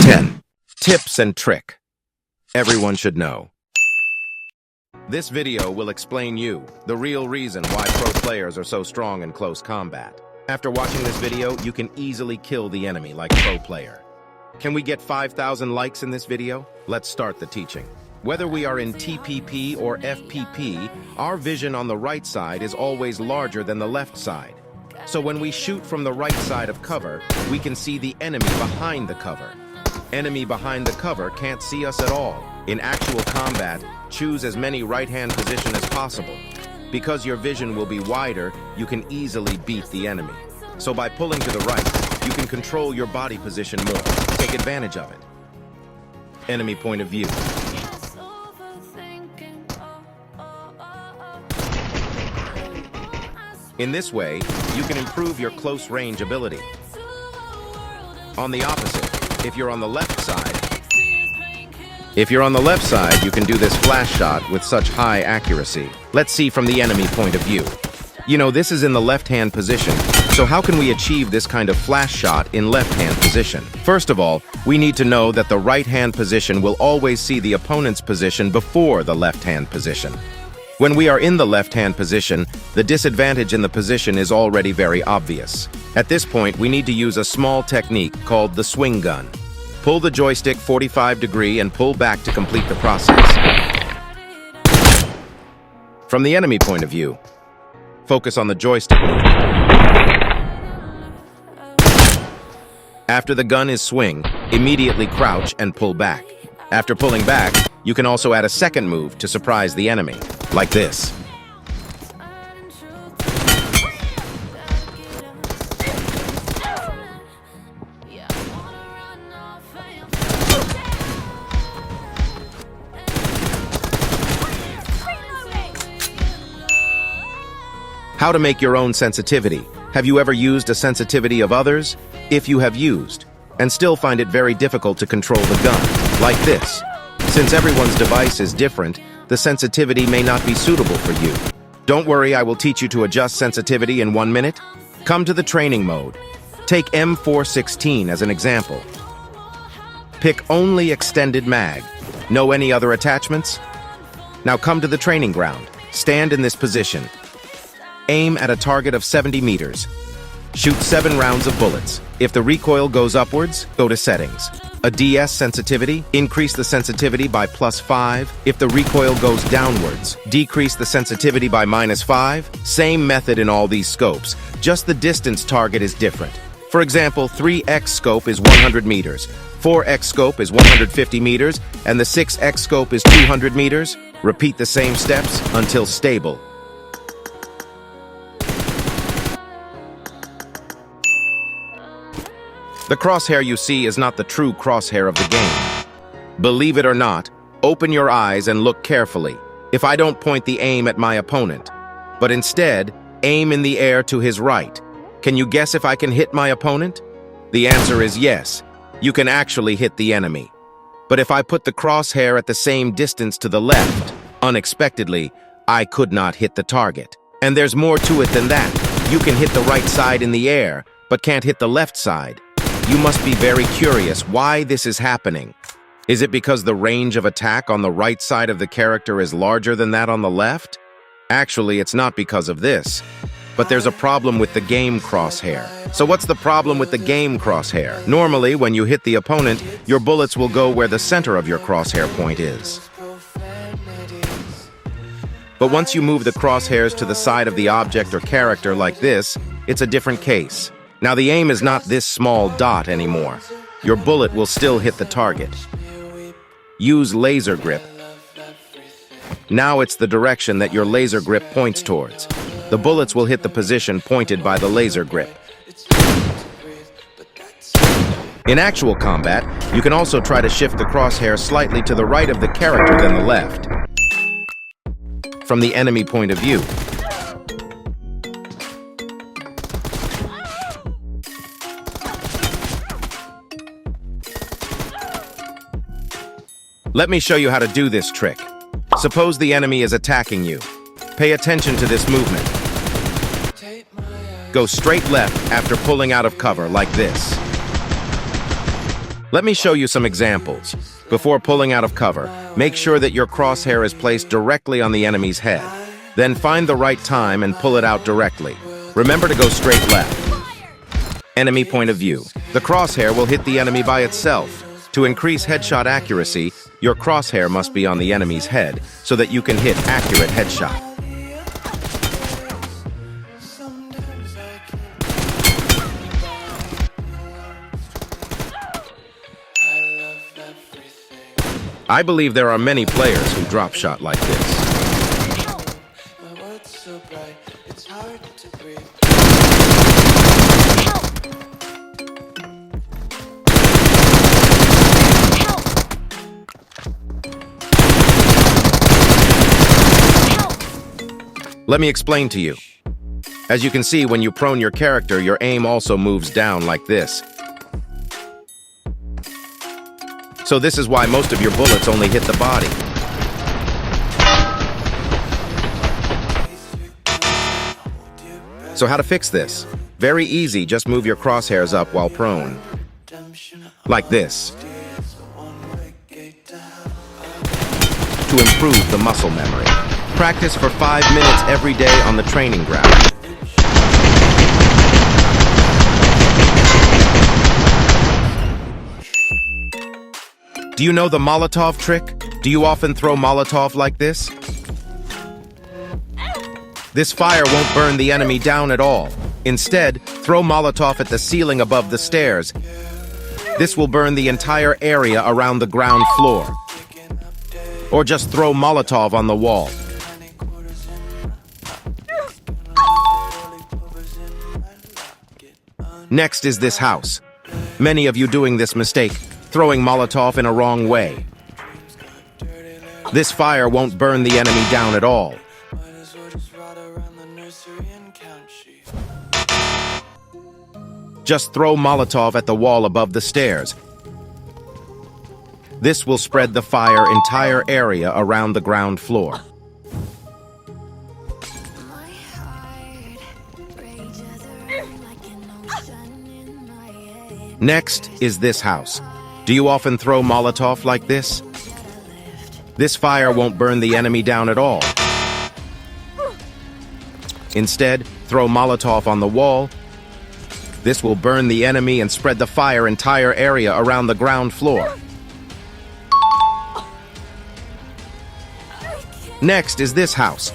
10. Tips and trick everyone should know. This video will explain you the real reason why pro players are so strong in close combat. After watching this video, you can easily kill the enemy like pro player. Can we get 5,000 likes in this video? Let's start the teaching. Whether we are in TPP or FPP, our vision on the right side is always larger than the left side. So when we shoot from the right side of cover, we can see the enemy behind the cover. Enemy behind the cover can't see us at all. In actual combat, choose as many right-hand position as possible. Because your vision will be wider, you can easily beat the enemy. So by pulling to the right, you can control your body position more. Take advantage of it. Enemy point of view. In this way, you can improve your close range ability. On the opposite, if you're on the left side, you can do this flash shot with such high accuracy. Let's see from the enemy point of view. You know, this is in the left-hand position, so how can we achieve this kind of flash shot in left-hand position? First of all, we need to know that the right-hand position will always see the opponent's position before the left-hand position. When we are in the left-hand position, the disadvantage in the position is already very obvious. At this point, we need to use a small technique called the swing gun. Pull the joystick 45 degrees and pull back to complete the process. From the enemy point of view, focus on the joystick movement. After the gun is swing, immediately crouch and pull back. After pulling back, you can also add a second move to surprise the enemy, like this. How to make your own sensitivity. Have you ever used a sensitivity of others? If you have used, and still find it very difficult to control the gun, like this. Since everyone's device is different, the sensitivity may not be suitable for you. Don't worry, I will teach you to adjust sensitivity in 1 minute. Come to the training mode. Take M416 as an example. Pick only extended mag. No any other attachments? Now come to the training ground. Stand in this position. Aim at a target of 70 meters. Shoot 7 rounds of bullets. If the recoil goes upwards, go to settings. A DS sensitivity, increase the sensitivity by +5. If the recoil goes downwards, decrease the sensitivity by -5. Same method in all these scopes, just the distance target is different. For example, 3x scope is 100 meters, 4x scope is 150 meters, and the 6x scope is 200 meters. Repeat the same steps until stable. The crosshair you see is not the true crosshair of the game. Believe it or not, open your eyes and look carefully. If I don't point the aim at my opponent, but instead, aim in the air to his right, can you guess if I can hit my opponent? The answer is yes. You can actually hit the enemy. But if I put the crosshair at the same distance to the left, unexpectedly, I could not hit the target. And there's more to it than that. You can hit the right side in the air, but can't hit the left side. You must be very curious why this is happening. Is it because the range of attack on the right side of the character is larger than that on the left? Actually, it's not because of this. But there's a problem with the game crosshair. So what's the problem with the game crosshair? Normally, when you hit the opponent, your bullets will go where the center of your crosshair point is. But once you move the crosshairs to the side of the object or character like this, it's a different case. Now the aim is not this small dot anymore. Your bullet will still hit the target. Use laser grip. Now it's the direction that your laser grip points towards. The bullets will hit the position pointed by the laser grip. In actual combat, you can also try to shift the crosshair slightly to the right of the character than the left. From the enemy point of view, let me show you how to do this trick. Suppose the enemy is attacking you. Pay attention to this movement. Go straight left after pulling out of cover like this. Let me show you some examples. Before pulling out of cover, make sure that your crosshair is placed directly on the enemy's head. Then find the right time and pull it out directly. Remember to go straight left. Enemy point of view. The crosshair will hit the enemy by itself. To increase headshot accuracy, your crosshair must be on the enemy's head so that you can hit accurate headshot. I believe there are many players who drop shot like this. Let me explain to you. As you can see, when you prone your character, your aim also moves down like this. So this is why most of your bullets only hit the body. So how to fix this? Very easy, just move your crosshairs up while prone. Like this. To improve the muscle memory. Practice for 5 minutes every day on the training ground. Do you know the Molotov trick? Do you often throw Molotov like this? This fire won't burn the enemy down at all. Instead, throw Molotov at the ceiling above the stairs. This will burn the entire area around the ground floor. Or just throw Molotov on the wall. Next is this house. Many of you doing this mistake, throwing Molotov in a wrong way. This fire won't burn the enemy down at all. Just throw Molotov at the wall above the stairs. This will spread the fire entire area around the ground floor. Next is this house. Do you often throw Molotov like this? This fire won't burn the enemy down at all. Instead, throw Molotov on the wall. This will burn the enemy and spread the fire entire area around the ground floor. Next is this house.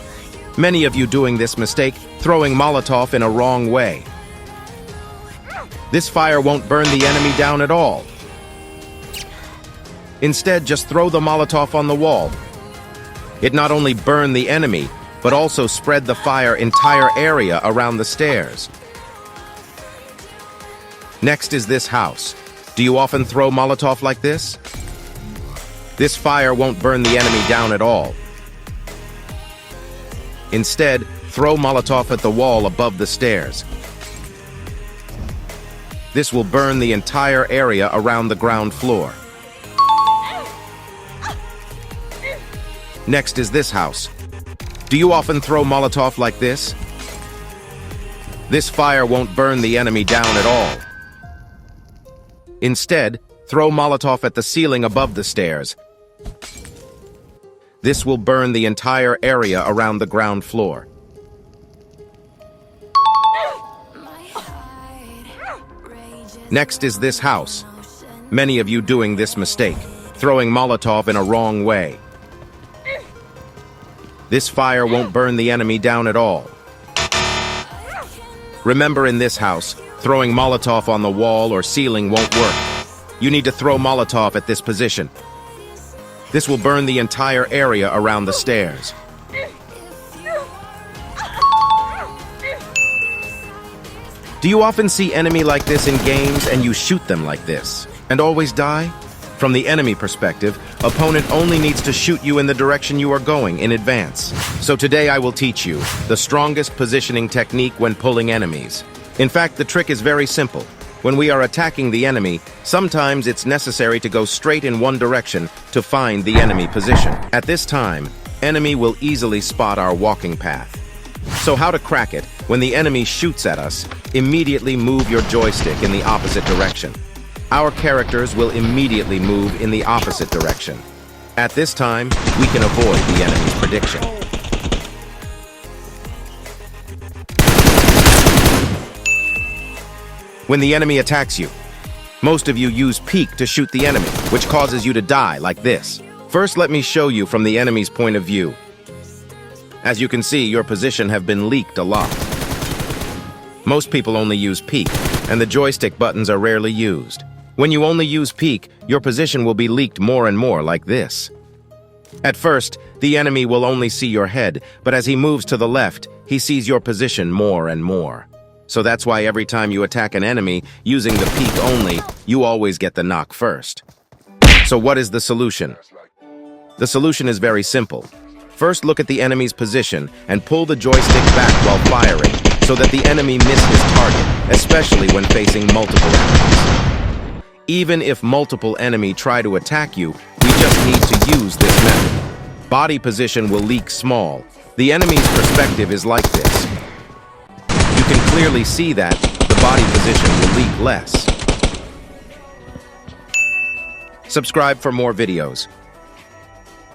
Many of you doing this mistake, throwing Molotov in a wrong way. This fire won't burn the enemy down at all. Instead, just throw the Molotov on the wall. It not only burned the enemy, but also spread the fire entire area around the stairs. Next is this house. Do you often throw Molotov like this? This fire won't burn the enemy down at all. Instead, throw Molotov at the wall above the stairs. This will burn the entire area around the ground floor. Next is this house. Do you often throw Molotov like this? This fire won't burn the enemy down at all. Instead, throw Molotov at the ceiling above the stairs. This will burn the entire area around the ground floor. Next is this house. Many of you doing this mistake, throwing Molotov in a wrong way. This fire won't burn the enemy down at all. Remember, in this house, throwing Molotov on the wall or ceiling won't work. You need to throw Molotov at this position. This will burn the entire area around the stairs. Do you often see enemy like this in games and you shoot them like this and always die? From the enemy perspective, opponent only needs to shoot you in the direction you are going in advance. So today I will teach you the strongest positioning technique when pulling enemies. In fact, the trick is very simple. When we are attacking the enemy, sometimes it's necessary to go straight in one direction to find the enemy position. At this time, enemy will easily spot our walking path. So how to crack it? When the enemy shoots at us, immediately move your joystick in the opposite direction. our characters will immediately move in the opposite direction. At this time, we can avoid the enemy's prediction. When the enemy attacks you, most of you use peek to shoot the enemy, which causes you to die like this. First, let me show you from the enemy's point of view. As you can see, your position have been leaked a lot. Most people only use peek, and the joystick buttons are rarely used. When you only use peek, your position will be leaked more and more like this. At first, the enemy will only see your head, but as he moves to the left, he sees your position more and more. So that's why every time you attack an enemy using the peek only, you always get the knock first. So what is the solution? The solution is very simple. First, look at the enemy's position and pull the joystick back while firing so that the enemy misses his target, especially when facing multiple enemies. Even if multiple enemies try to attack you, we just need to use this method. Body position will leak small. The enemy's perspective is like this. You can clearly see that the body position will leak less. Subscribe for more videos.